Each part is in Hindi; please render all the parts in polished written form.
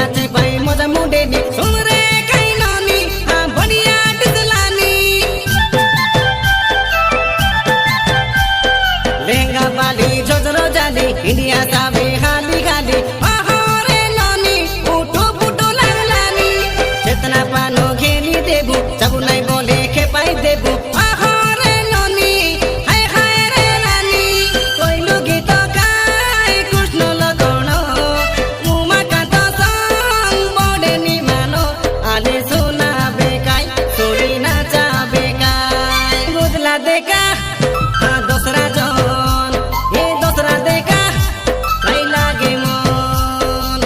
नाचे पाई मजा मुंडे नी सुन रे कहीं नानी हाँ बढ़िया डिजलानी लहंगा वाली जोजरो जाली इंडिया सावे हाली हाली आहा रे नानी उठो पुटो लागलानी जितना पानो घेली देबू सब नहीं बोले के पाई देबू आहा रे नानी हाय हाय रे नानी कोई लुगी तो काय कृष्ण लगोनो मुमा का तो संग मोड़े नी मानो आले सुना बेकाई सोरी नाचा बेकाई गुदला देखा हाँ दूसरा जौन ये दूसरा देखा नहीं लागे मन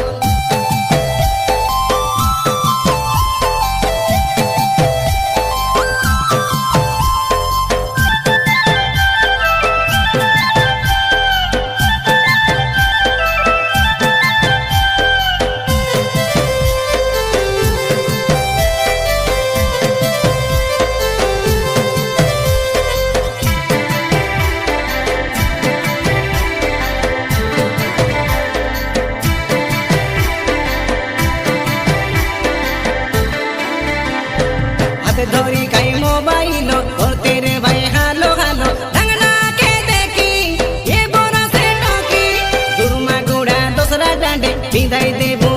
धोरी कई मोबाइल और तेरे भाई हालो हालो रंगना के देखी ये बोरा से टोकी गुरुमा गुड़ा दूसरा डांडे विदाई देबू